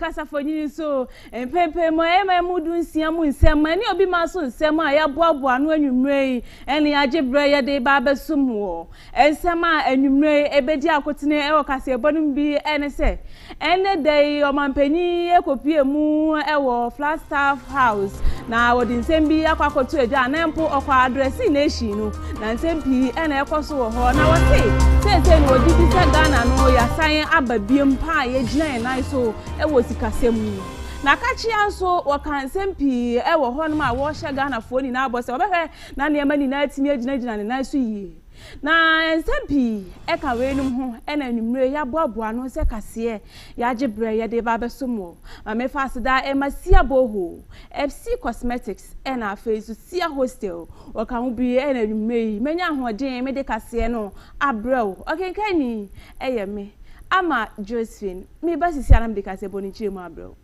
kasa fonyini so empepe mo ema mudu nsiamu nsem ani obi ma so nsem a ya boaboa no anwumre ene agebre ye de ba besum wo ensem a anwumre ebedi akotene e wo KASE3BO no bi ene se ene dey omampanyi ekopie mu e wo Flagstaff House na wodi nsem bi akwakoto eja na mpo okwa address na eshi no na nsem pi ene ekoso wo ho na wote se no wodi bi se Ghana no ya san ababiem pa ye gina na so e wo sikasem na kachia so waka nsem pi e wo ho no ma wo hye Ghana fo ni na abose obehwe na ne ma ni na atimi agina na so yi na nsem pi e ka we num ho e na nwumre ya boaboa no se kase ya gebre ye de ba besomo ma me fasida e masia boho FC Cosmetics e na afezu sia hostel waka hu bi e na nwumre menya hoden me de kase no abrew okenkani e ye me ama Josephine me ba sisi anam de KASE3BO ni chemu abrew.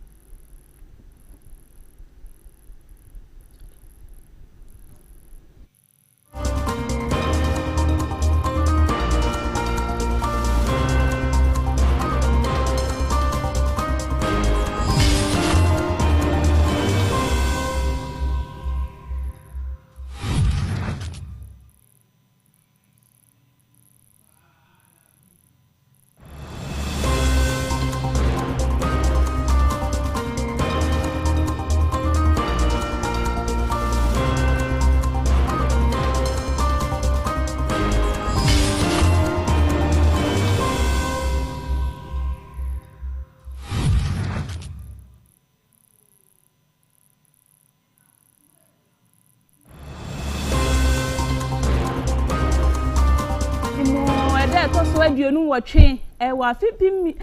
Aduonu watwe wa FEB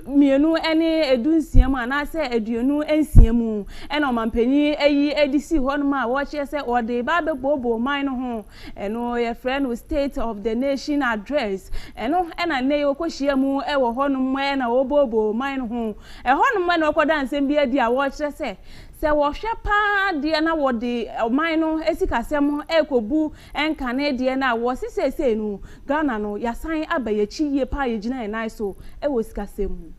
mienu ene edunsiam ana se aduonu ensiamu ena omampanyi eyi edisi honma wo che se ode ba be bobo man no ho eno ye friend with state of the nation address eno ena ne yokohia mu e wo honum ena wo bobo man no ho e honum na okoda nsem bi adi a wo che se wo hwe pa de na wo de man no esikasem ekobu enkane de na wo sisese nu Ghana no yasan abayechi ye pa ye gina na so e wo sikasem.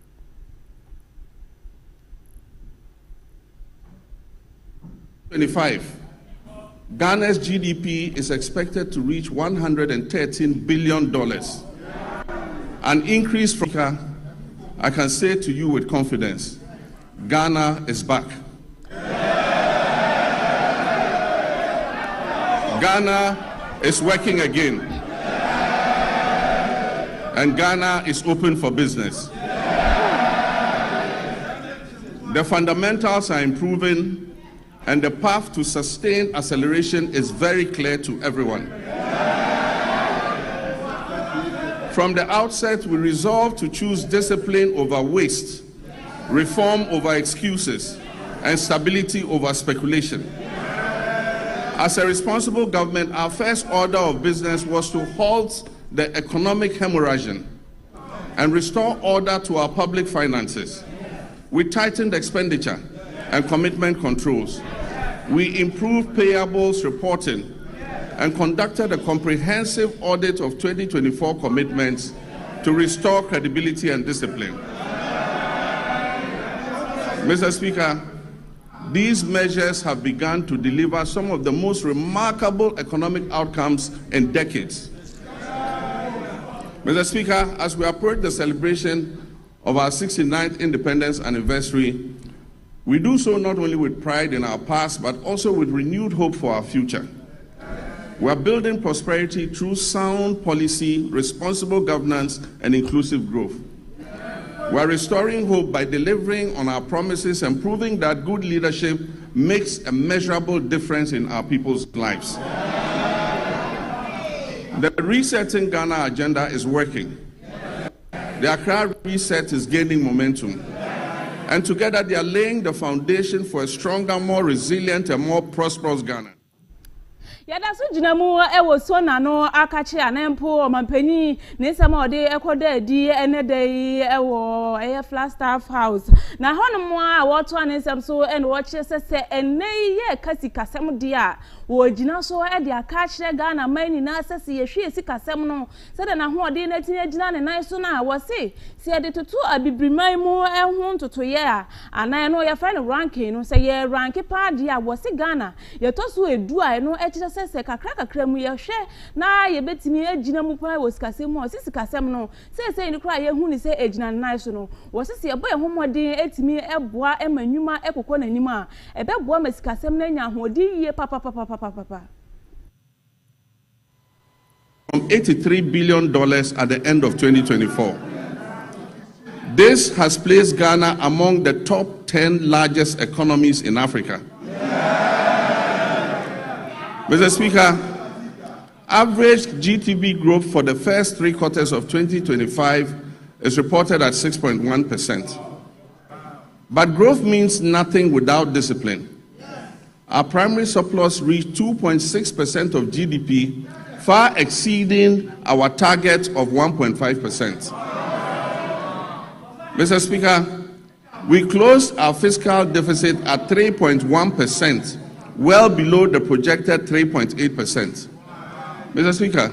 25, Ghana's GDP is expected to reach $113 billion, an increase from. I can say to you with confidence, Ghana is back. Ghana is working again, and Ghana is open for business. The fundamentals are improving, and the path to sustained acceleration is very clear to everyone. From the outset, we resolved to choose discipline over waste, reform over excuses, and stability over speculation. As a responsible government, our first order of business was to halt the economic hemorrhaging and restore order to our public finances. We tightened expenditure and commitment controls. We improved payables reporting and conducted a comprehensive audit of 2024 commitments to restore credibility and discipline. Mr. Speaker, these measures have begun to deliver some of the most remarkable economic outcomes in decades. Mr. Speaker, as we approach the celebration of our 69th independence anniversary, we do so not only with pride in our past, but also with renewed hope for our future. We are building prosperity through sound policy, responsible governance, and inclusive growth. We are restoring hope by delivering on our promises and proving that good leadership makes a measurable difference in our people's lives. The Resetting Ghana agenda is working. The Accra Reset is gaining momentum. And together they are laying the foundation for a stronger, more resilient, and more prosperous Ghana. Yada so jinamu ewo so na no akachi anempo omampani ne nsema ode ekoda di enedai ewo Flagstaff House na hono a woto anesem so ene wo chese enei ye kasem dia wo jina so e dia ka kire Ghana mani na asese ye hwe sikasem no se de na ho ode na tinya jina ne nan so na wo se de tutu abibriman mu ehun tutu ye a anan no ye fa ne ranking no se ye rank pa dia wo se Ghana ye to so edu a no e chese se kakra mu ye hwe na ye betimi ejina mu pa wo sikasem mu sikasem no se ni kra ye hu ni se ejina nan so no wo se ye boy homodin etimi eboa emanyuma ekokọ nanim a ebeboa masikasem na nya hodi yie papa from $83 billion at the end of 2024. This has placed Ghana among the top 10 largest economies in Africa. Mr. Speaker, average GDP growth for the first 3 quarters of 2025 is reported at 6.1%. But growth means nothing without discipline. Our primary surplus reached 2.6% of GDP, far exceeding our target of 1.5%. Mr. Speaker, we closed our fiscal deficit at 3.1%, well below the projected 3.8%. Mr. Speaker,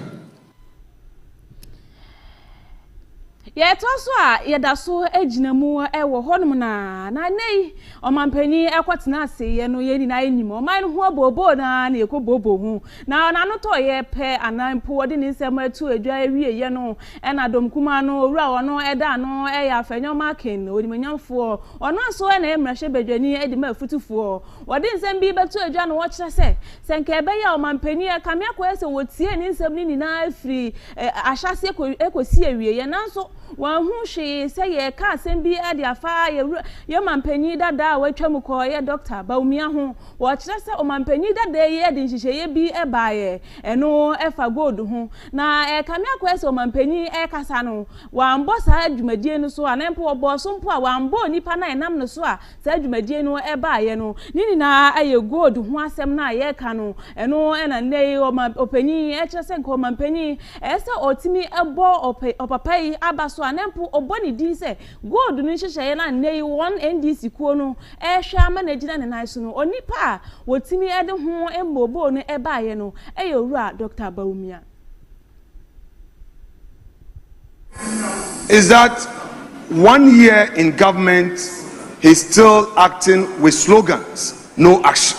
ye to so a ye da so aginamu e wo honum na nei omampani ekwotena ase ye no ye ni na enim oman ho abobo na ekobobo hu na no to ye pe anampo wode ni nsem atu adwa ewie ye no e na domkuma no owura wono eda no e ya fanyo makin odimanyamfo ono so e na emrahye badwani edi ma afutufo wode nsem bi betu adwa no wo kire se senke ebe ya omampani e kamia kwa ese wotie ni nsem ni na afiri ahyase ekosi ewie ye nanso wan hu hwe se ye ka asem bi ade afa ye mampanyi dada watwam ko ye doctor baumia ho wo kire se o mampanyi dada ye de nhihye ye bi e baaye eno efa gold ho na kamia ko ese o mampanyi kasa no wan bo sa adwumadie no so anempo obo so mpo a wan bo nipa na enam no so a sa adwumadie no e baaye no nini na aye gold ho asem na ye ka no eno ena nei o mampanyi kire se ko mampanyi ese otimi ebo opapai aba so anempo oboni di se gold no hyehyeye na nei won NDC kuo no hwa ama na gina ne nan so no onipa wotimi ede ho embobo no ebaaye no eyowura Dr. Baumia is that 1 year in government he's still acting with slogans, no action.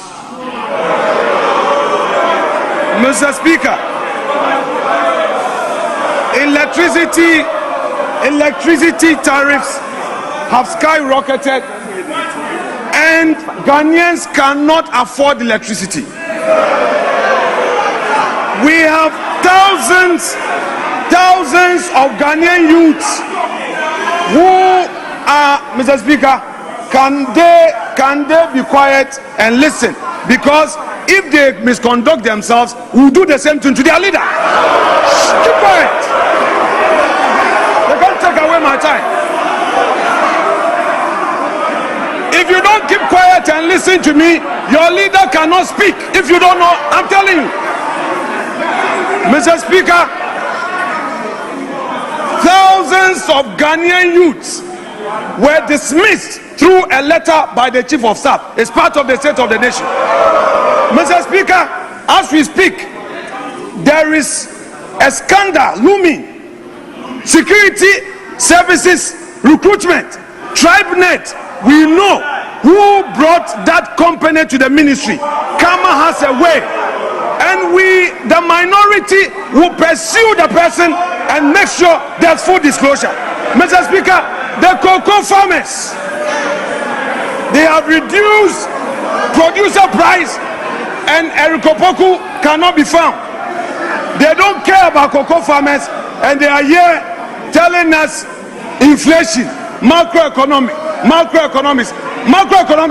Mr. Speaker, electricity tariffs have skyrocketed and Ghanaians cannot afford electricity. We have thousands of Ghanaian youths who are, Mr. Speaker, can they be quiet and listen? Because if they misconduct themselves, we'll do the same thing to their leader. Keep quiet. They can't take away my time. If you don't keep quiet and listen to me, your leader cannot speak. If you don't know, I'm telling you. Mr. Speaker, thousands of Ghanaian youths were dismissed through a letter by the Chief of Staff. It's part of the state of the nation. Mr. Speaker, as we speak, there is a scandal looming. Security services recruitment, TribeNet, we know who brought that company to the ministry. Kama has a way, and we, the minority, will pursue the person and make sure there's full disclosure. Mr. Speaker, the cocoa farmers, they have reduced producer price and Erikopoku cannot be found. They don't care about cocoa farmers and they are here telling us inflation, macroeconomics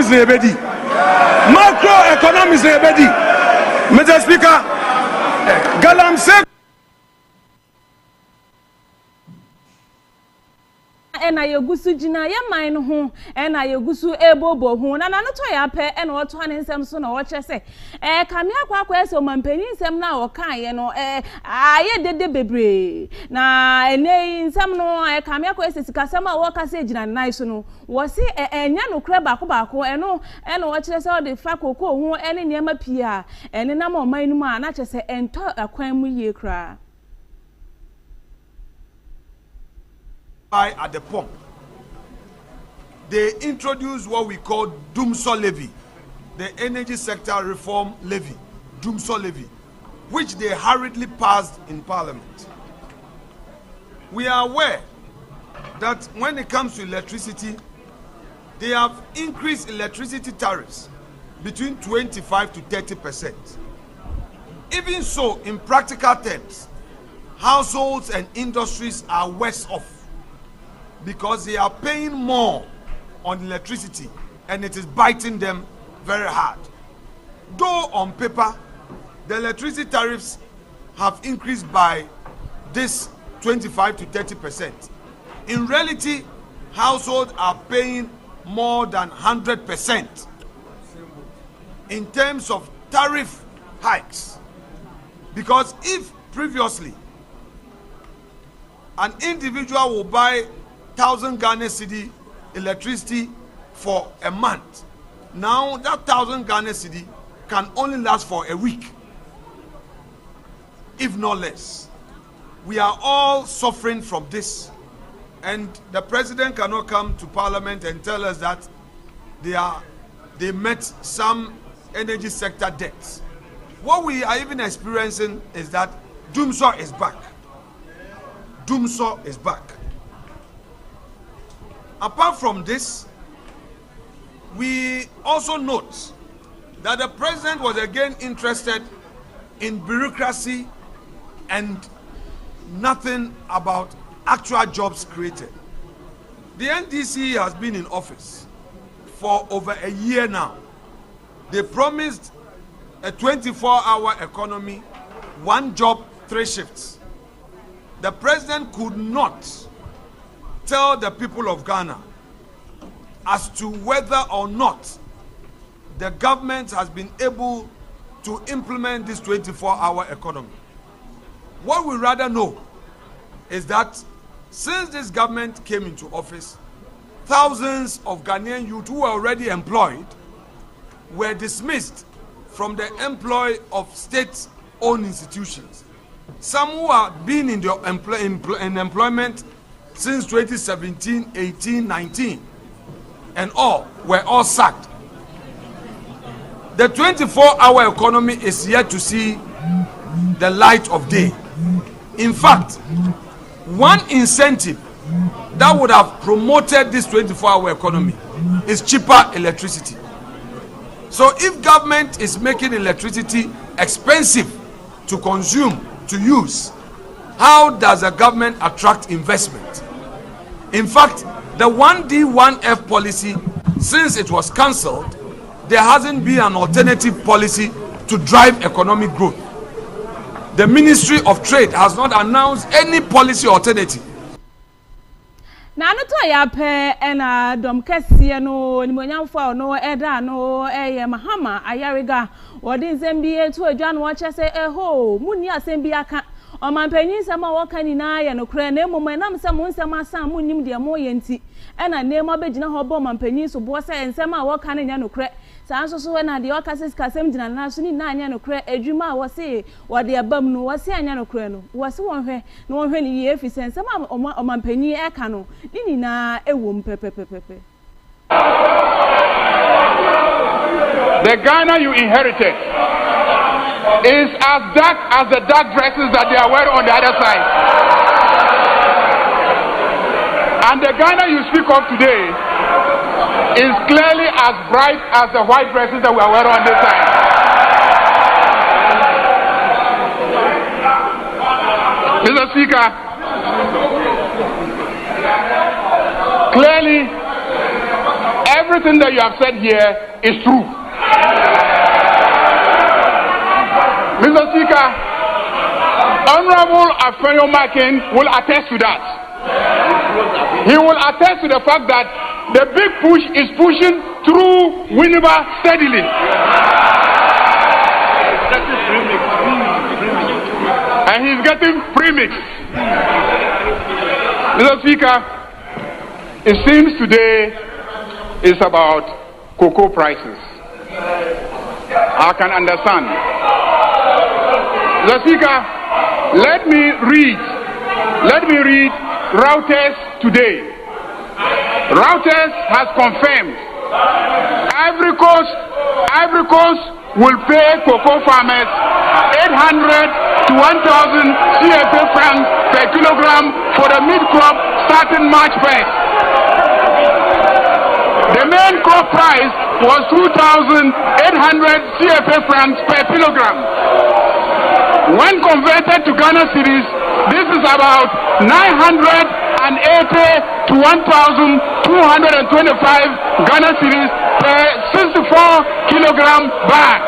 lebedi. Macroeconomics lebedi. Mr. Speaker, Galamsey ena yegusu jina ye man no ho ena yegusu ebobo ho na no to ya pe ena oto ane nsem so na wo kyese kame akwa ese omampanyin nsem na wo kan ye no aye dede bebre na ene nsem no kame akwa ese sikasem a wo kase jina nai so no wo si enya no kra baako eno ena wo kyese o de fa kokoo ho ene niema pia ene na ma oman nu ma na kyese ento akwan mu ye kra at the pump. They introduced what we call Doomsor levy, the energy sector reform levy, Doomsor levy, which they hurriedly passed in Parliament. We are aware that when it comes to electricity, they have increased electricity tariffs between 25 to 30%. Even so, in practical terms, households and industries are worse off, because they are paying more on electricity and it is biting them very hard. Though on paper, the electricity tariffs have increased by this 25 to 30%. In reality, households are paying more than 100% in terms of tariff hikes. Because if previously an individual will buy 1,000 Ghana cedi electricity for a month, now that 1,000 Ghana cedi can only last for a week, if not less. We are all suffering from this, and the president cannot come to Parliament and tell us that they met some energy sector debts. What we are even experiencing is that Doomsor is back. Doomsor is back. Apart from this, we also note that the president was again interested in bureaucracy and nothing about actual jobs created. The NDC has been in office for over a year now. They promised a 24-hour economy, 1 job, 3 shifts. The president could not tell the people of Ghana as to whether or not the government has been able to implement this 24-hour economy. What we rather know is that since this government came into office, thousands of Ghanaian youth who were already employed were dismissed from the employ of state-owned institutions. Some who have been in employment since 2017, 18, 19, and all were all sacked. The 24-hour economy is yet to see the light of day. In fact, one incentive that would have promoted this 24-hour economy is cheaper electricity. So if government is making electricity expensive to consume, to use, how does a government attract investment? In fact, the 1D, 1F policy, since it was cancelled, there hasn't been an alternative policy to drive economic growth. The Ministry of Trade has not announced any policy alternative. Na no to ya pe na dom kese no nimonyamfo no eda no Mahama Ayariga wodi nzembie to adwa no kyese ho muni asembi aka omampanyin sama woka ni na ya no kra na emom na mse mo nsema asa munim de mo yenti na nema begina ho bo omampanyin so bo se nsema woka na nya no kra sanso so na de woka se kasem gina na so ni na anya no kra adwuma wo se wode abam no wo se anya no kra no wo se wonhwe na wonhwe ni ye fi se nsema omampanyin eka no ni na ewom pepepepepe. The Ghana you inherited is as dark as the dark dresses that they are wearing on the other side. And the Ghana you speak of today is clearly as bright as the white dresses that we are wearing on this side. Mr. Speaker, clearly everything that you have said here is true. Mr. Speaker, Honorable Afenyo Makin will attest to that. he will attest to the fact that the big push is pushing through Winneba steadily. And he's getting premix. Mr. Speaker, it seems today is about cocoa prices. I can understand. Mr. Speaker, let me read Reuters today. Reuters has confirmed Ivory Coast will pay cocoa farmers 800 to 1,000 CFA francs per kilogram for the mid-crop starting March 1st. The main crop price was 2,800 CFA francs per kilogram. When converted to Ghana cedis, this is about 980 to 1,225 Ghana cedis per 64 kilogram bag.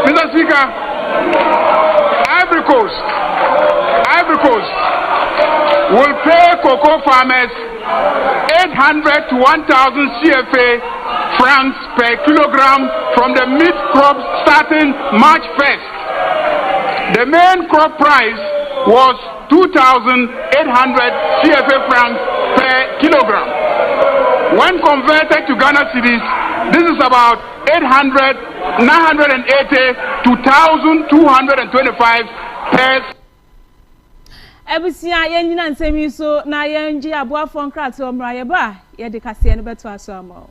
Mr. Speaker, Ivory Coast will pay cocoa farmers 800 to 1,000 CFA francs per kilogram from the mid-crop starting March 1st. The main crop price was 2,800 CFA francs per kilogram. When converted to Ghana cedis, this is about 980 to 1,225 per. Ebusia yenina nsemi so na yenji aboafo nkrato omra yeba ye de kase no beto aso amo.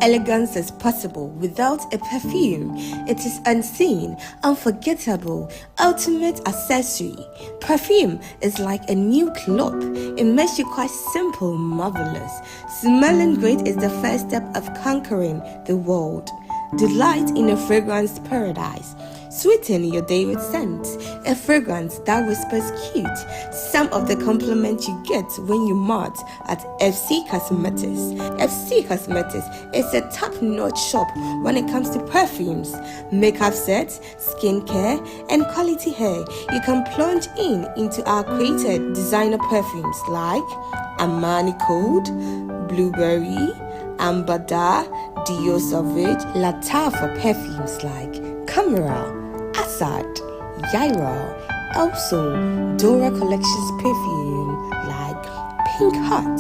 Elegance is possible without a perfume. It is unseen, unforgettable, ultimate accessory. Perfume is like a new cloth. It makes you quite simple, marvelous. Smelling great is the first step of conquering the world. Delight in a fragrance paradise. Sweeten your day with scent, a fragrance that whispers cute. Some of the compliments you get when you mart at FC Cosmetics. FC Cosmetics is a top-notch shop when it comes to perfumes, makeup sets, skincare, and quality hair. You can plunge into our created designer perfumes like Armani Code, Blueberry, Ambada, Dio Sauvage, Lattafa perfumes like Camera, Assad, Yaira, also Dora Collections perfume like Pink Heart,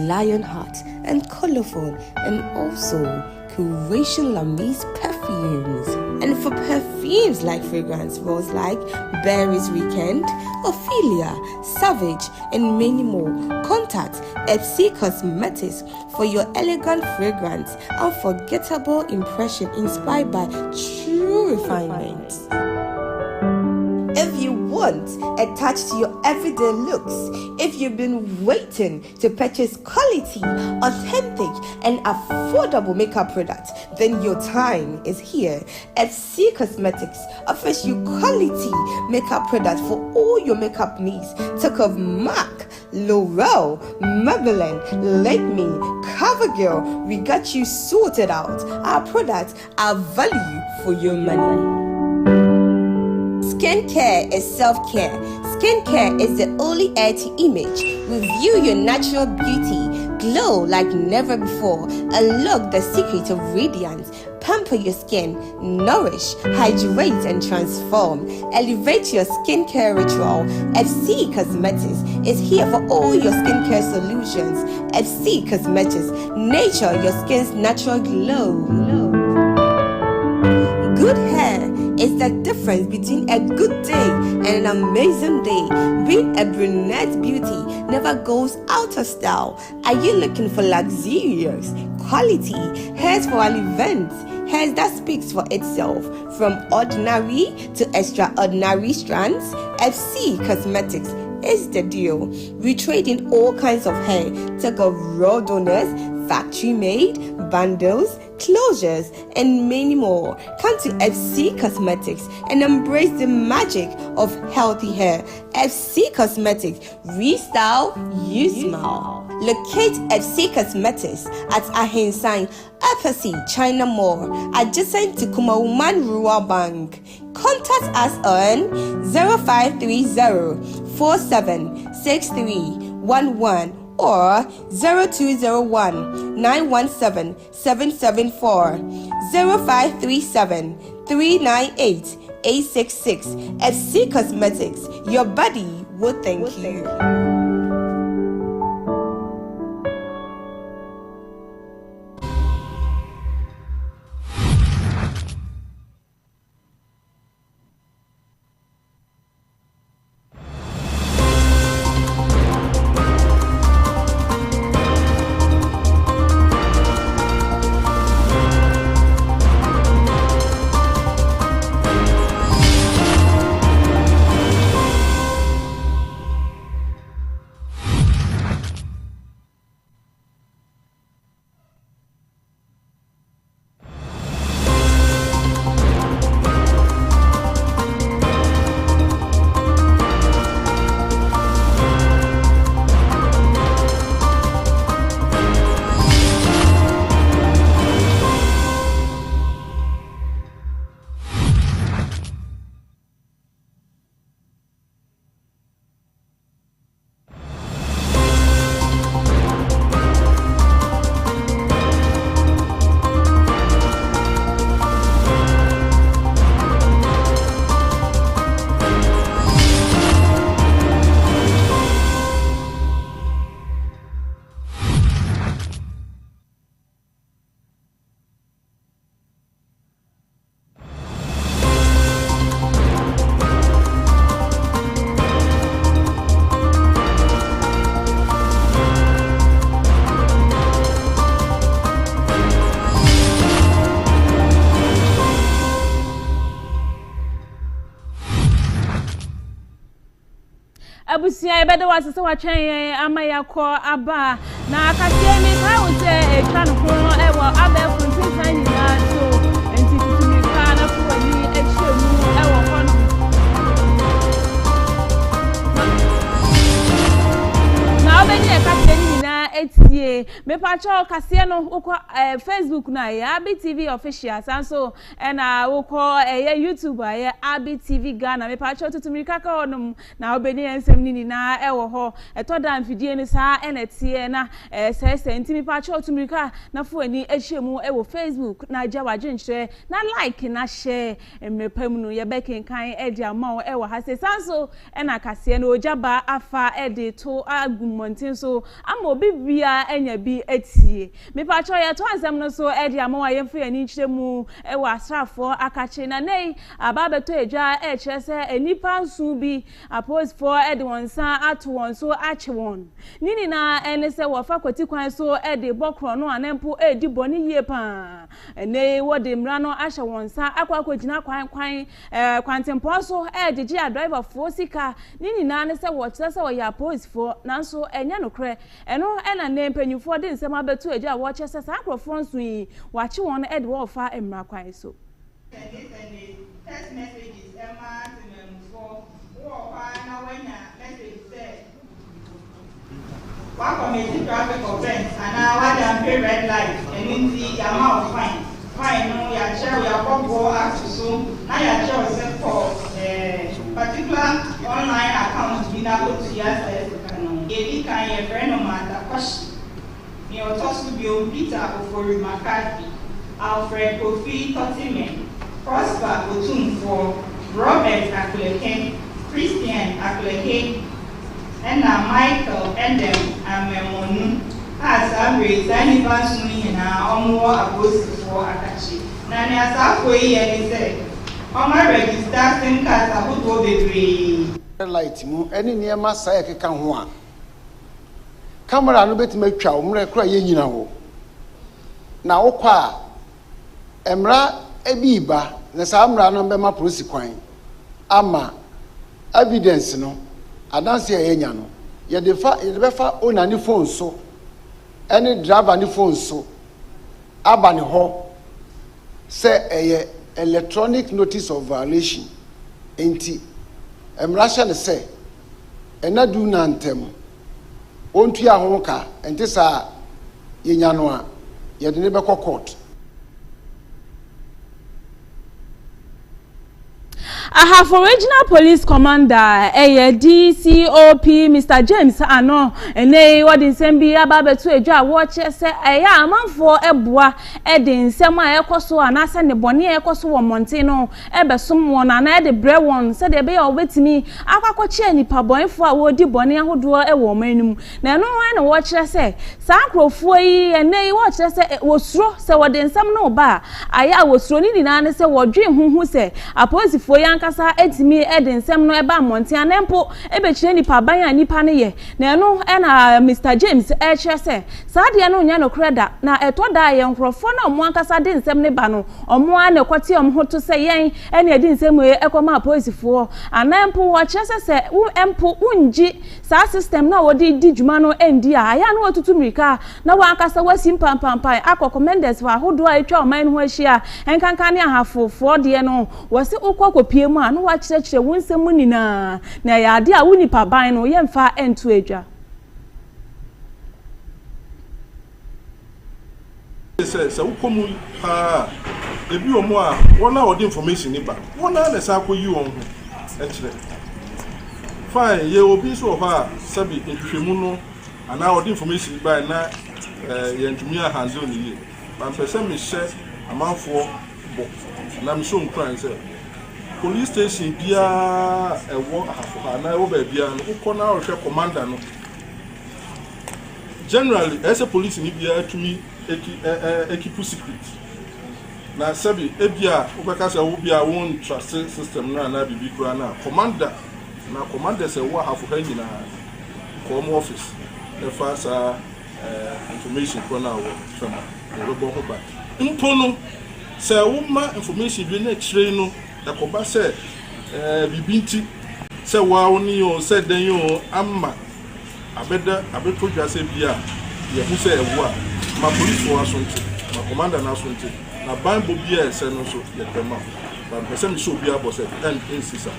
Lion Heart, and Colorful, and also Curation Lamis perfumes. And for perfumes like fragrance rolls like Berry's Weekend, Ophelia, Savage, and many more, contact FC Cosmetics for your elegant fragrance, unforgettable impression inspired by true refinement. If you want a touch to your everyday looks, if you've been waiting to purchase quality, authentic, and affordable makeup products, then your time is here. FC Cosmetics offers you quality makeup products for all your makeup needs. Talk of MAC, L'Oreal, Maybelline, Lakme, CoverGirl, we got you sorted out. Our products are value for your money. Skincare is self-care. Skincare is the only heir to image. Review your natural beauty. Glow like never before. Unlock the secret of radiance. Pamper your skin. Nourish, hydrate, and transform. Elevate your skincare ritual. FC Cosmetics is here for all your skincare solutions. FC Cosmetics. Nature your skin's natural glow. Good hair is the difference between a good day and an amazing day. Being a brunette beauty never goes out of style. Are you looking for luxurious quality hairs for an event? Hairs that speaks for itself. From ordinary to extraordinary strands, FC Cosmetics is the deal. We trade in all kinds of hair. Take of raw donors, factory made, bundles, closures, and many more. Come to FC Cosmetics and embrace the magic of healthy hair. FC Cosmetics, restyle, you smile. Locate FC Cosmetics at Ahensan, Opposite China Mall, adjacent to Kumauman Rural Bank. Contact us on 0530 476311 or 0201 917 774 0537 398 866. FC Cosmetics, your body will thank you. Abusia ebede wase se watwen amayakọ aba na akasie mi ka wo se etwa no ho ewo aba funtintan nyina so enti tutumi ka na fo ani echiemu ewo hono na obeni akasie nyina etie me pacho kasie no ukọ Facebook na ya ABTV official sanso na ukọ YouTube ya ABTV Ghana me pacho tutumi ka ka onum na obeni ensem ni na ewo ho etoda mfidie ni sa enetie na sese ntimi pacho tumika na fo ani echiemu ewo Facebook na jawa dwenhwe na like na share mrepam no ye bekenkan edi amawo ewo hase sanso na kase na ojaba afa edi to agumontin so ama obi bia enya bi etie me pacho ye to ansem no so edi amawo ye fo ani nkyeremu ewo asrafo akache na nei ababeto edwa echese enipa nsu bi apose for edi wonsa at won so ache won nini na ene se wo fa kwati kwan so edi bokro no anempo edi boni yie pa ene wode mra no ahye wonsa akwakogina kwantempo so edi gi a driver fo sika nini na ne se wo kire se wo ya apose for nanso enya no kre eno ena ne mpanyufo de nsema betu edi a wo kire se sakrofo nso yi wache won edi wo fa emra kwan so text messages for one committee traffic offense and now one can pay red light and in the amount of fine no ya share ya go act so now ya share set for particular online account be na go to yes e can your friend no matter question me o toss to be Peter Ofori McCarthy Alfred Kofi Totimen Prosper Otum for Robert Akuleke Christian Akuleke and Michael and them Amemonu as I raised any person in our more opposed for Akachi. Nani Asako and said, on my register, think as I would go be light mu any near Massa can one. Camera no bet make chow, cry yin ho. Now, pa Emra Ebiba, the Samra number my prosecute. Ama evidence no. adanse enya no ye de befa ona ni phone so any driver ni phone so aba ne ho say electronic notice of violation enti emrasha ne say enadu na ntem ontu ya ho ka enti sa yenya no a ye de ne be court. I have original police commander, DCOP, Mr. James Ano, and they what in Sembi Ababe to a job watch say, a man for a bois, Edding, Sema Ecoso, and I send the Bonnie Ecoso Montino, Ebe someone, and I the bread one, said they be all with me. I got chenny paboy for what the Bonnie who do a woman. Now, no one watch I say, Sancro Foy, and they watch I say it was true, so what then some no bar. I was running in and say what dream who say, I pose for young. Kasa etimi eden sem no eba monte anempo ebechire nipa ban nipa ne ye na no na Mr. James eche se saade no nya no kreda na etoda ye nkrofo na omo ankasa de nsem ne ba no omo a na kwoti omo hoto se yen ene edi nsem e ekoma aposifo anempo wo chese se wo empo unji sa system na wodi di djuma no endi a ya no otutu mirika na wa ankasa wasi pampampan akokomenders wa hodo a etwa oman ho ahia enkankan ne ahafo fo de no wasi ukokopie mu anu wa kyerɛkyerɛ wonsɛm nyinaa na ya ade a woni pa ban no yɛmfa ento adwa se ukomu ha ebi omo a wona odi information ni ba wona na sa akoyi won ho ekyerɛ fine ye obi so ha sabi ehwehwemu no ana odi information ba na yentumi a hanzo ni ye ba mpɛsɛ me hyɛ amanfo bo na me so nkran sɛ police station bia ewo ahafo ha na ewo ba bia no ukọ na ohwe commander no generally as a police ni bia atumi ekipu secret na sabi ebia ubeka se wo bia won trust system na bibi kura na commander se wo ahafo ha nyina come office e fa sa information ko na wo fama e bo ho ba mpono se wo ma information bi na kire no yakoba se bibinti se wa oni o se den yo amma abeto dwa se bia ye hu se ewo a ma police wo asonti ma commander na asonti na banbo bia se no so ye tema ba pese mi so bia bo se nsisa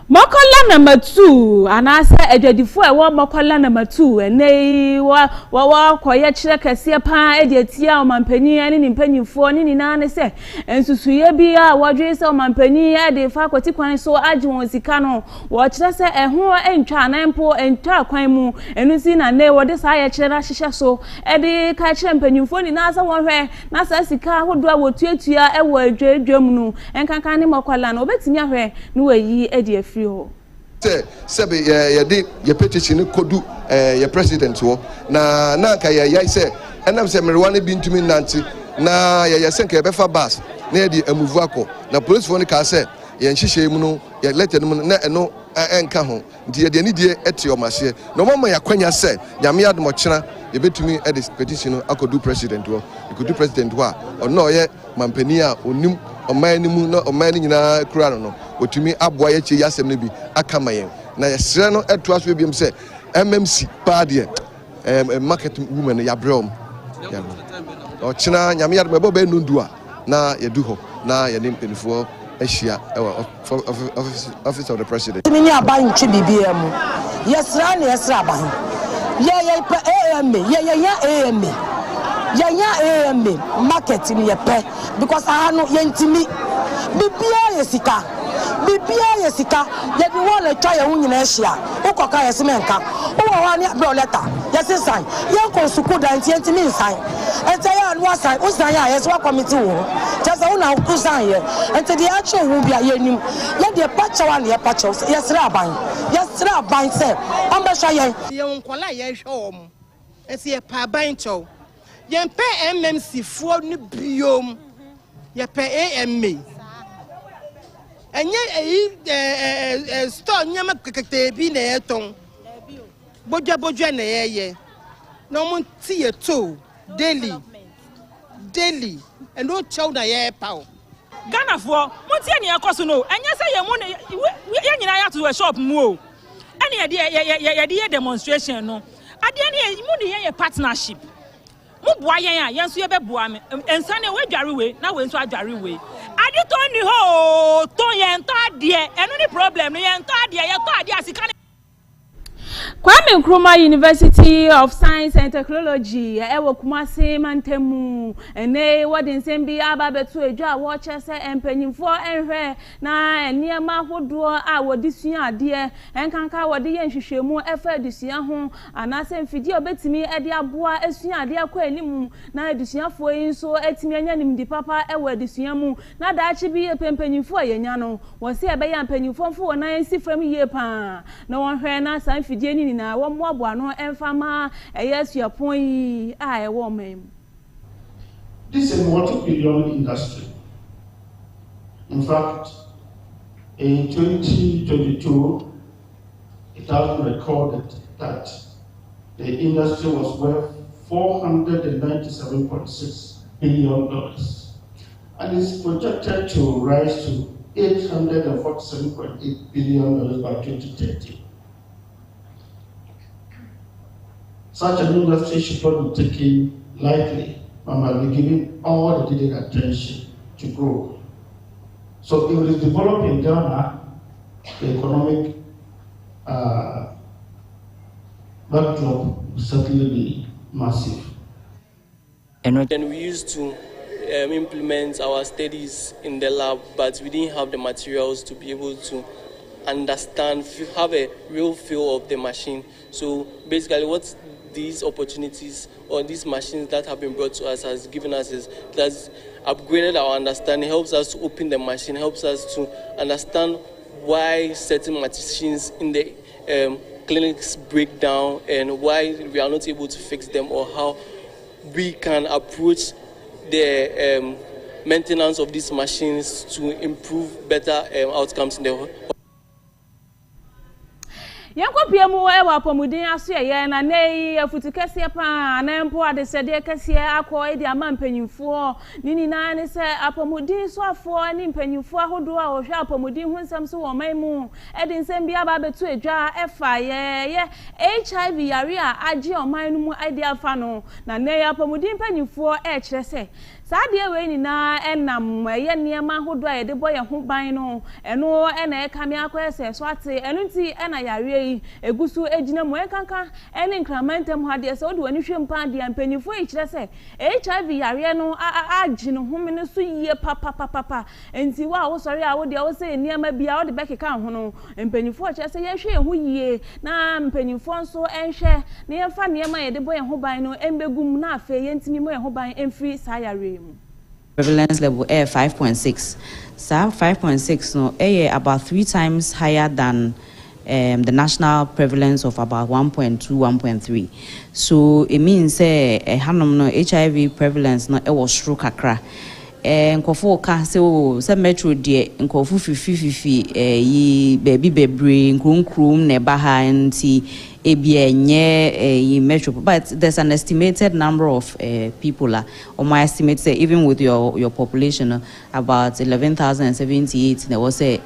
Mokola number 2 anasa edwadifo ewo mokola number 2 enei wa koye kire kase pa ediatia omampani ani ni mpanyifo ni nina ne se ensusuye bia wadwe se omampani ade fa kwati kwan so age won sika no wo kire se eho entwa anampo entwa kwan mu enusi na ne wode sa ye kire na hihye so ede ka kire mpanyifo ni na sa wo hwe na sa sika hodo a wotuatua ewo adwadwam no enkankan ne mokola no obetimi ahwe no wayi ede Sebe ye petition kodu ye president wo na ka ye say enam se mrewane bi ntumi nanti na ye senke be fa bus na ye di amuvu akọ na police fo ni ka say ye nhihye mu no ye letter mu na eno enka ho nti ye de ni die ete omahye no mama ya kwanya say nyame admo kyena ye betumi e petition akodu president wo ikodu president wo a ono ye mampani a onim omani mu no omani nyina kura no otumi aboa ye chi yasem no bi akama yen na yesre no eto aso biem se MMC pa de market woman ya brem o china nyame ya be be nundu a na yedu ho na ye mpelifo ahia office of the president mini aban twi bibia mu yesra na yesra aban ye pa AMA ye AMA market ni ye pe because ahanu ye ntimi bibia ye sika ye bi wole twa ye hu nyina ahia ukoka ye semenka wo wa ni abro letter ye sign ye ko suku dan ti ntimi sign ente ya no sign o sign ya ye so committee wo just una ku sign ye ente the actual wo bia ye nim ye de pachawa ne ye pachaw ye sra ban se on be sha ye nkola ye hwe om ese ye pa ban chow ye pe MMC fo ni biom ye pe AMA enye store nyama kekete bi na eton bodwa na ye no mo ti ye to daily and no chow na ye pa Ghana for mo ti eni ekoso no enye se ye mo ye nyina ya to shop mu o any demonstration no ade ne mu de partnership mu boa yen yen so ye be boa me ensane we dware we na we nso adware we ade to ni ho to yen to ade eno ni problem no yen to ade ye to ade asika Kwame Nkrumah University of Science and Technology ewo Kumasi mantemu ene wodi nsem bi aba betu edwa wo chese empanyimfo enhwe na eniema hodo a wodi sua ade enkanka wodi ye nhwehwemu efa adusua ho anase mfidi obetimi ede aboa asua ade akwa animu na adusuafo yi nso etimi anya nimdi papa ewo adusua mu na daachi bi empanyimfo yenya no wo se ebe ya empanyimfo mfo na ensi fam yie pa na wonhwe na san fidi ni na wo moabo ano emfama eyasuapon yi a ewo mem. This is a multi-billion industry. In fact, in 2022, it has been recorded that the industry was worth $497.6 billion and is projected to rise to $847.8 billion by 2030. Such an industry should not be taken lightly, but must be given all the needed attention to grow. So if it is developed in Ghana, the economic backdrop will certainly be massive. And we used to implement our studies in the lab, but we didn't have the materials to be able to understand, have a real feel of the machine. So basically what these opportunities or these machines that have been brought to us has given us is that's upgraded our understanding, helps us to open the machine, helps us to understand why certain machines in the clinics break down and why we are not able to fix them, or how we can approach the maintenance of these machines to improve better outcomes in the Yankopiemu ewa apomudin aso ye na nei afutukese pa na empo adesede kese akọ edi ama mpanyimfo nini na ne se apomudin so afọ ni mpanyimfo ahodo a ohwe apomudin hu nsam so wo maimu edi nsem bia ba betu edwa efa ye HIV yare a agi oman no mu ide afa no na nei apomudin mpanyimfo kire se saade we ni na enam ye niam ahodo a ye de boye ho ban no eno na e kame akoyese so ate eno nti na yare egusu ejina mo enkanka ene nkramantem hade se odi wani hwempa de ampanyifo kire se HIV yare no agi no home no so yie papa enti wa wo sori a wo de wo se niam bia wo de bekeka ho no ampanyifo kire se ye hwe ho yie na ampanyifo nso enhwe na ye fa niam ye de boye ho ban no embegum na afa ye ntimi mo ye ho ban emfiri sa yare mu. Prevalence level 5.6. So 5.6 no about 3 times higher than the national prevalence of about 1.2, 1.3. So it means HIV prevalence no was stroke kakra. Nkofo ka se metro de nkofo fifi yi baby bebre nkrum ne ba ha nti metro, but there's an estimated number of people or my estimate say even with your population about 11,078 there was a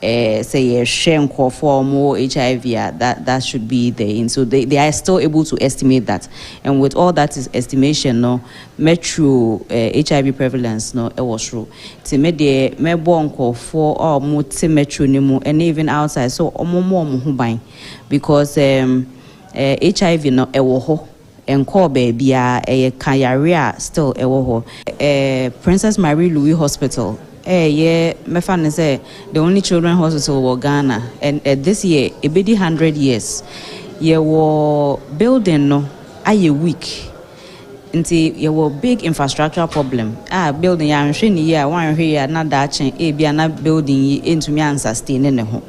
say a shenko for more HIV that should be there, so they are still able to estimate that, and with all that is estimation no metro HIV prevalence no it was true to me the mebonko for or multi metro nimu and even outside so more because HIV no ewo and call baby a kayarea still ewo Princess Mary Louis Hospital. My fan say the only children's hospital was Ghana, and this year it be 100 years. You were building no, a week. Until you were big infrastructure problem. Building ya machine ya one here not that change. Be not building into me and sustaining the home.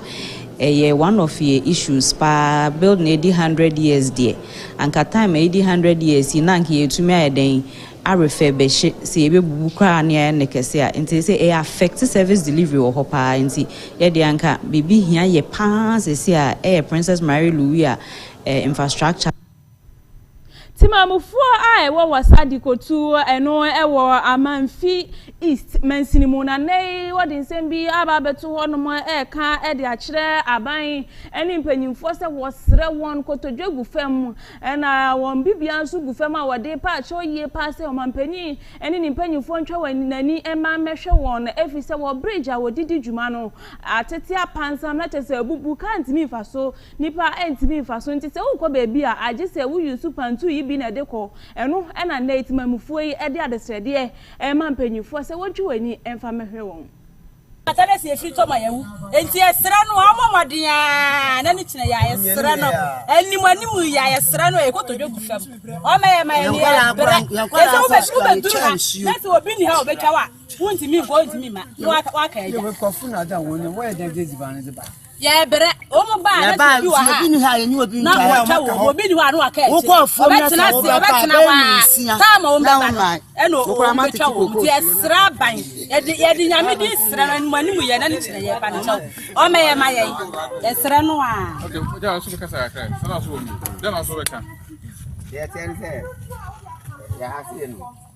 One of the issues pa building 100 years there, and at time 100 years you nank here to me then. I refer be see be bukra near nekesia nti say e affect service delivery or hopa nti ye de anka bibi hia ye pa se a Princess Mary Louis infrastructure Timamufuo a ewo wasadi kotu eno ewo amanfi east mansinimu na nei wodi nsem bi aba beto ho no mo eka e de akire aban eni mpanyimfo se wosre won kotodwegu fam na won bibia nso gu fam a wode pa cho yie pa se o mampanyi eni ni mpanyimfo ntwa wani nani ema mehwe won efi se wo bridge a wodidi dwuma no atete apansam na tese abubu kan timi faso nipa entimi faso ntise wo bebi a age se wo yusu pantu yi bi na deko eno na na itimamufuo yi ede adesrede ema mpanyimfo se wotwi wani emfa mehwe won atale si efi to mayewu enti esra no amomodia na ni kine ya esra no animu ya esra no e kotodwogu fam o maye ni eso be duru na se obi ni ha obetwa wa wontimi go ntimi ma wa ka ya we kofu na da won wo e den deziban ze ba ya bere o mo ba na bi wa ha obi ni ha ni obi na obi ni wa no aka e obetena wa ta ma o ba eno obetwa wo ti esra ban ye di nyame di esra no animu ye na ni kire ye ba no o me ye ma ye esra no a okay ja so be kasa ya kai sana so mi ja na so be ka ya tell say ya ha see no